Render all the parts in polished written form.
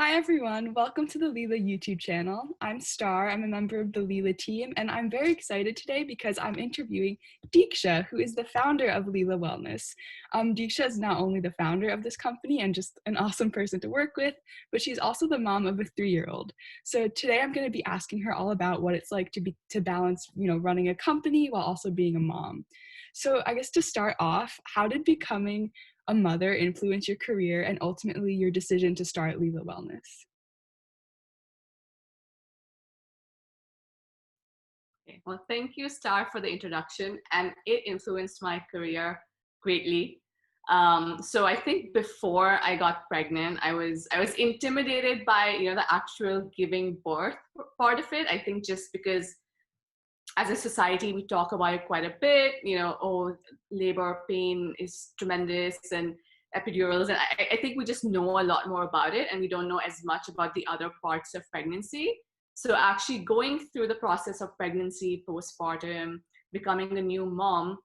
Hi everyone, welcome to the Lila YouTube channel. I'm Star, I'm a member of the Lila team, and I'm very excited today because I'm interviewing Deeksha, who is the founder of Lila Wellness. Deeksha is not only the founder of this company and just an awesome person to work with, but she's also the mom of a 3-year-old. So today I'm going to be asking her all about what it's like to balance, running a company while also being a mom. So I guess to start off, how did becoming a mother influence your career and ultimately your decision to start Lila Wellness? Okay. Well, thank you, Star, for the introduction, and it influenced my career greatly. So I think before I got pregnant, I was intimidated by the actual giving birth part of it. I think just because as a society we talk about it quite a bit. Oh, labor pain is tremendous and epidurals, and I think we just know a lot more about it, and we don't know as much about the other parts of pregnancy. So actually going through the process of pregnancy, postpartum, becoming a new mom,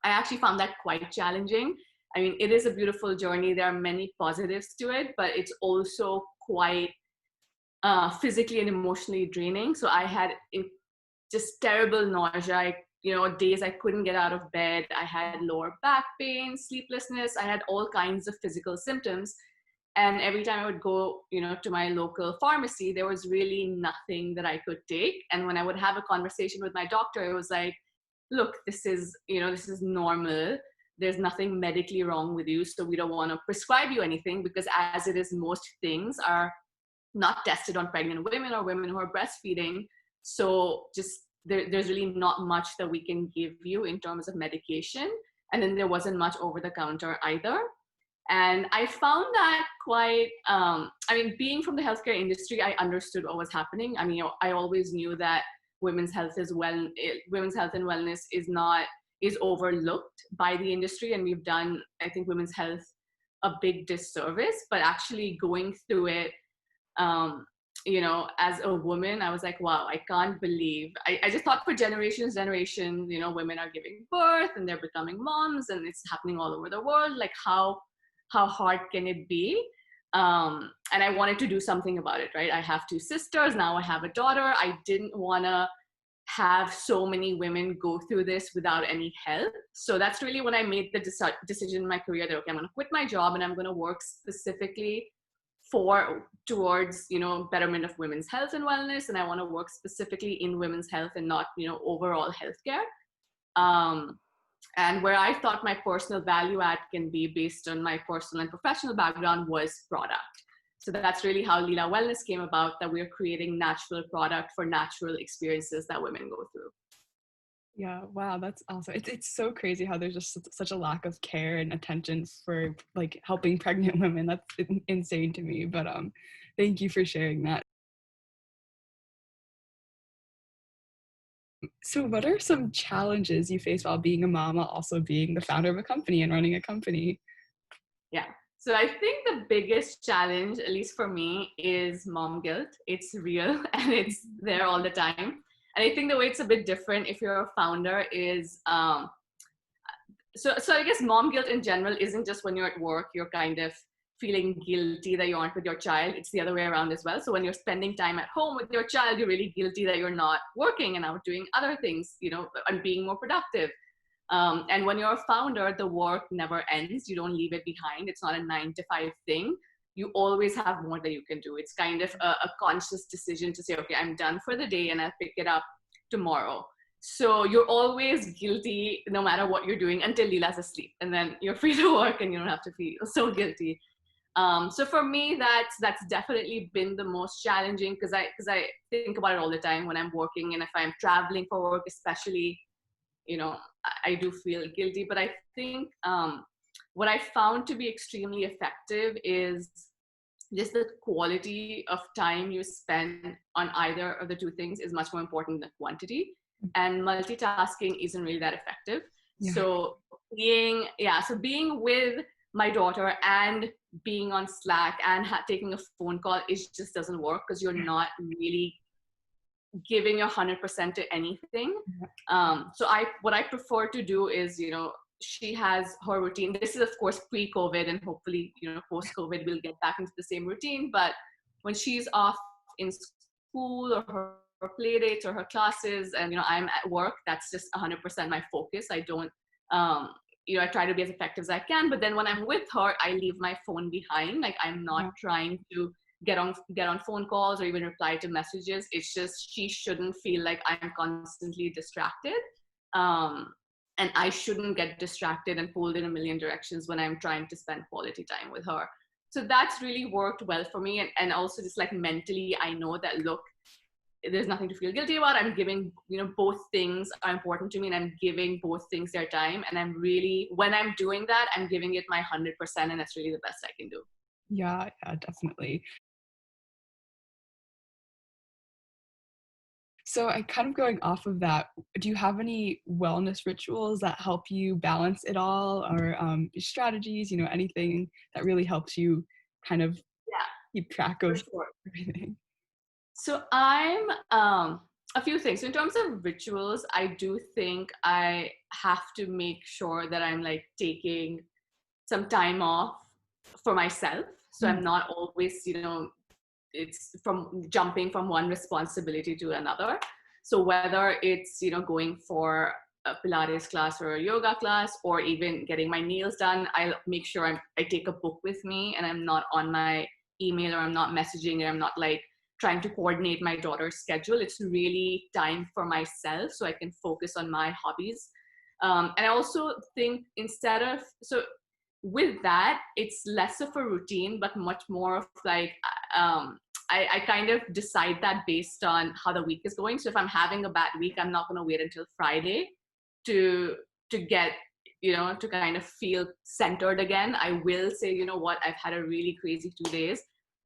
I actually found that quite challenging. I mean, it is a beautiful journey. There are many positives to it, but it's also quite physically and emotionally draining. So I had just terrible nausea. Days I couldn't get out of bed. I had lower back pain, sleeplessness. I had all kinds of physical symptoms. And every time I would go, to my local pharmacy, there was really nothing that I could take. And when I would have a conversation with my doctor, it was like, look, this is normal. There's nothing medically wrong with you. So we don't want to prescribe you anything, because as it is, most things are not tested on pregnant women or women who are breastfeeding. So just there's really not much that we can give you in terms of medication. And then there wasn't much over the counter either. And I found that quite, being from the healthcare industry, I understood what was happening. I mean, I always knew that women's health women's health and wellness is overlooked by the industry. And we've done, I think, women's health a big disservice. But actually going through it, as a woman, I was like, wow, I can't believe. I just thought for generations, women are giving birth and they're becoming moms and it's happening all over the world. Like how hard can it be? And I wanted to do something about it, right? I have 2 sisters. Now I have a daughter. I didn't want to have so many women go through this without any help. So that's really when I made the decision in my career that, okay, I'm going to quit my job and I'm going to work specifically towards betterment of women's health and wellness, and I want to work specifically in women's health and not overall healthcare. And where I thought my personal value add can be based on my personal and professional background was product. So that's really how Lila Wellness came about, that we're creating natural product for natural experiences that women go through. Yeah, wow, that's awesome. It's so crazy how there's just such a lack of care and attention for like helping pregnant women. That's insane to me. But thank you for sharing that. So what are some challenges you face while being a mom while also being the founder of a company and running a company? Yeah. So I think the biggest challenge, at least for me, is mom guilt. It's real and it's there all the time. And I think the way it's a bit different if you're a founder is, so I guess mom guilt in general isn't just when you're at work, you're kind of feeling guilty that you aren't with your child. It's the other way around as well. So when you're spending time at home with your child, you're really guilty that you're not working and out doing other things, and being more productive. And when you're a founder, the work never ends. You don't leave it behind. It's not a 9 to 5 thing. You always have more that you can do. It's kind of a conscious decision to say, okay, I'm done for the day and I'll pick it up tomorrow. So you're always guilty no matter what you're doing until Lila's asleep. And then you're free to work and you don't have to feel so guilty. So for me, that's definitely been the most challenging, because I think about it all the time when I'm working, and if I'm traveling for work, especially, I do feel guilty. But I think what I found to be extremely effective is just the quality of time you spend on either of the 2 things is much more important than quantity. And multitasking isn't really that effective. Yeah. So being with my daughter and being on Slack and taking a phone call, it just doesn't work, because you're not really giving your 100% to anything. So what I prefer to do is, she has her routine. This is of course pre-COVID, and hopefully, post-COVID we'll get back into the same routine. But when she's off in school or her play dates or her classes, and I'm at work, that's just 100% my focus. I don't um, I try to be as effective as I can, but then when I'm with her, I leave my phone behind. Like, I'm not Yeah. trying to get on phone calls or even reply to messages. It's just she shouldn't feel like I'm constantly distracted. Um, and I shouldn't get distracted and pulled in a million directions when I'm trying to spend quality time with her. So that's really worked well for me. And also, just like mentally, I know that, look, there's nothing to feel guilty about. I'm giving, both things are important to me, and I'm giving both things their time. And I'm really, when I'm doing that, I'm giving it my 100%, and that's really the best I can do. Yeah, yeah, definitely. So I kind of going off of that, do you have any wellness rituals that help you balance it all, or strategies, anything that really helps you kind of Yeah, keep track for of sure. everything? So I'm a few things. So in terms of rituals, I do think I have to make sure that I'm like taking some time off for myself. So Mm. I'm not always, it's from jumping from one responsibility to another. So whether it's, going for a Pilates class or a yoga class, or even getting my nails done, I'll make sure I take a book with me, and I'm not on my email, or I'm not messaging, or I'm not like trying to coordinate my daughter's schedule. It's really time for myself so I can focus on my hobbies. And I also think, so with that, it's less of a routine, but much more of like, um, I kind of decide that based on how the week is going. So if I'm having a bad week, I'm not going to wait until Friday to get, to kind of feel centered again. I will say, you know what, I've had a really crazy 2 days.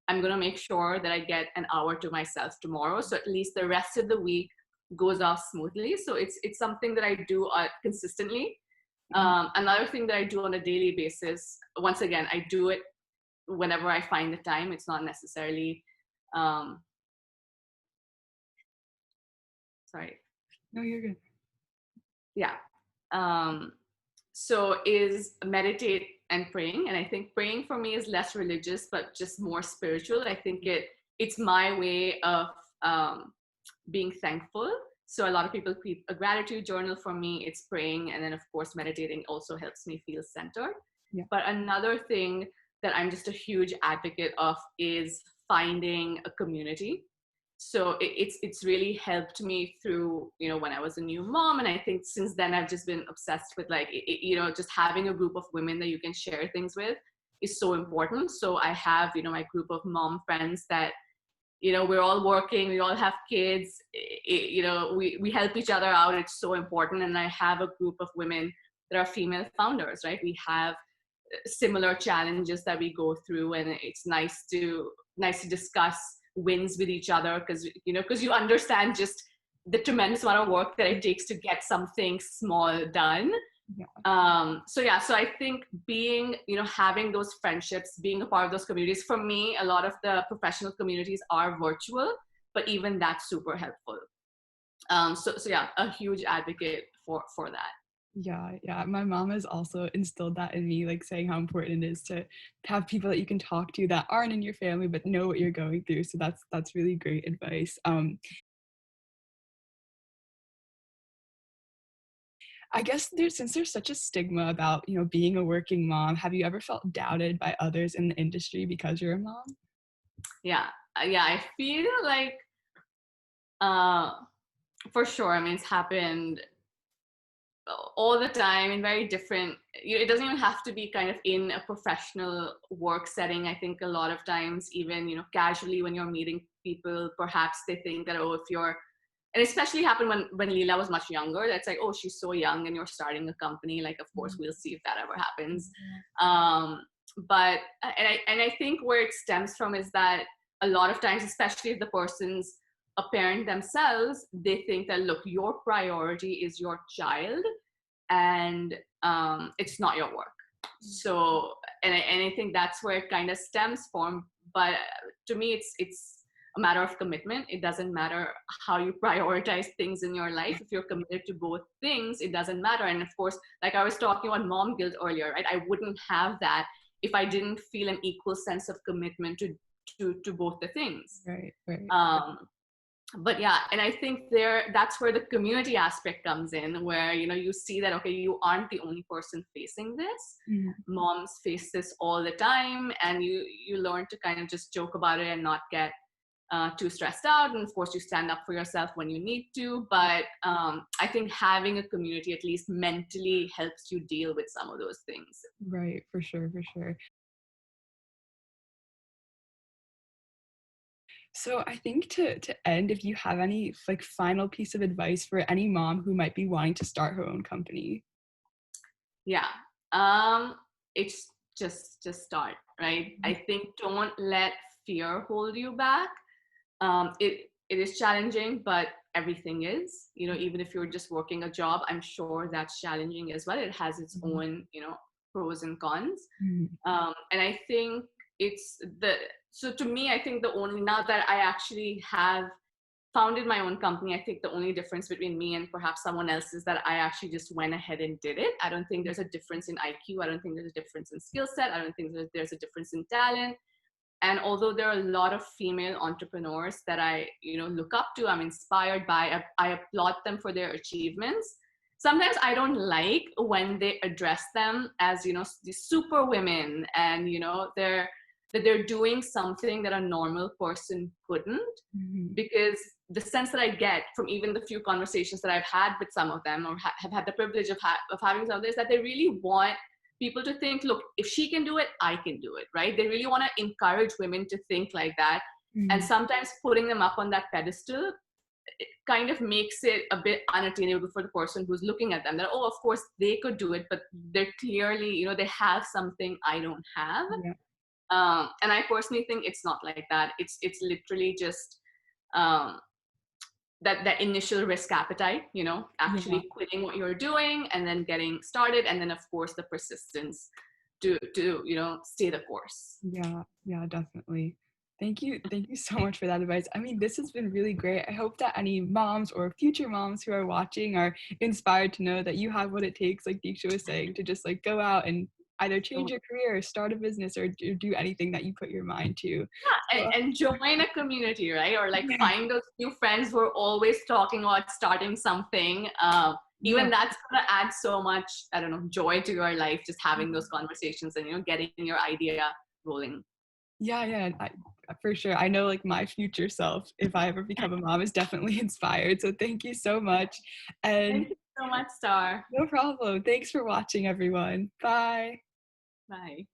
I'm going to make sure that I get an hour to myself tomorrow, so at least the rest of the week goes off smoothly. So it's something that I do consistently. Mm. Another thing that I do on a daily basis, once again, I do it whenever I find the time. It's not necessarily, um, sorry, No, you're good. yeah. Um, so is meditate and praying. And I think praying for me is less religious, but just more spiritual. I think it's my way of um, being thankful. So a lot of people keep a gratitude journal. For me, it's praying. And then, of course, meditating also helps me feel centered. Yeah. But another thing that I'm just a huge advocate of is finding a community. So it's really helped me through, when I was a new mom. And I think since then, I've just been obsessed with like, just having a group of women that you can share things with is so important. So I have, my group of mom friends that, we're all working, we all have kids, we help each other out. It's so important. And I have a group of women that are female founders, right? We have similar challenges that we go through, and it's nice to discuss wins with each other, because you understand just the tremendous amount of work that it takes to get something small done. Yeah. So I think being, having those friendships, being a part of those communities. For me, a lot of the professional communities are virtual, but even that's super helpful. So yeah, a huge advocate for that. Yeah, yeah. My mom has also instilled that in me, like saying how important it is to have people that you can talk to that aren't in your family but know what you're going through. So that's really great advice. I guess since there's such a stigma about, being a working mom, have you ever felt doubted by others in the industry because you're a mom? Yeah, yeah. I feel like, uh, for sure. I mean, it's happened all the time in very different, it doesn't even have to be kind of in a professional work setting. I think a lot of times, even, casually, when you're meeting people, perhaps they think that, oh, if you're, and especially happened when Leela was much younger, that's like, oh, she's so young and you're starting a company, like, of course we'll see if that ever happens. um but and I think where it stems from is that a lot of times, especially if the person's a parent themselves, they think that, look, your priority is your child, and it's not your work. So, and I think that's where it kind of stems from. But to me, it's a matter of commitment. It doesn't matter how you prioritize things in your life. If you're committed to both things, it doesn't matter. And of course, like I was talking about mom guilt earlier, right? I wouldn't have that if I didn't feel an equal sense of commitment to to both the things. Right, right. um, but yeah, and I think that's where the community aspect comes in, where you see that, okay, you aren't the only person facing this. Mhm. Moms face this all the time, and you learn to kind of just joke about it and not get too stressed out. And of course, you stand up for yourself when you need to. But I think having a community at least mentally helps you deal with some of those things. Right, for sure, for sure. So I think to end, if you have any like final piece of advice for any mom who might be wanting to start her own company. Yeah. um it's just start, right? I think don't let fear hold you back. It is challenging, but everything is, even if you're just working a job, I'm sure that's challenging as well. It has its Mhm, own, pros and cons. mhm, And I think it's the so to me, I think the only, now that I actually have founded my own company, I think the only difference between me and perhaps someone else is that I actually just went ahead and did it. I don't think there's a difference in IQ. I don't think there's a difference in skill set. I don't think there's a difference in talent. And although there are a lot of female entrepreneurs that I look up to, I'm inspired by, I applaud them for their achievements. Sometimes I don't like when they address them as these super women, and they're doing something that a normal person couldn't. mhm. Because the sense that I get from even the few conversations that I've had with some of them, or have had the privilege of having some of this, that they really want people to think, look, if she can do it, I can do it, right? They really want to encourage women to think like that. And Mhm. sometimes putting them up on that pedestal, it kind of makes it a bit unattainable for the person who's looking at them. That, oh, of course they could do it, but they're clearly, they have something I don't have. Yeah, And I personally think it's not like that. It's literally just um, that initial risk appetite, yeah, actually quitting what you're doing and then getting started, and then of course the persistence to stay the course. yeah, yeah, definitely. Thank you so much for that advice. I mean, this has been really great. I hope that any moms or future moms who are watching are inspired to know that you have what it takes, like Deeksha was saying, to just like go out and either So, change your career or start a business or do anything that you put your mind to. yeah, So, and join a community, right? Or like yeah, find those new friends who are always talking about starting something. yeah. Even that's going to add so much, I don't know, joy to your life, just having those conversations and getting your idea rolling. Yeah, yeah, for sure. I know like my future self, if I ever become a mom, is definitely inspired. So thank you so much. And Thank you so much, Star. no problem. Thanks for watching, everyone. Bye. Bye.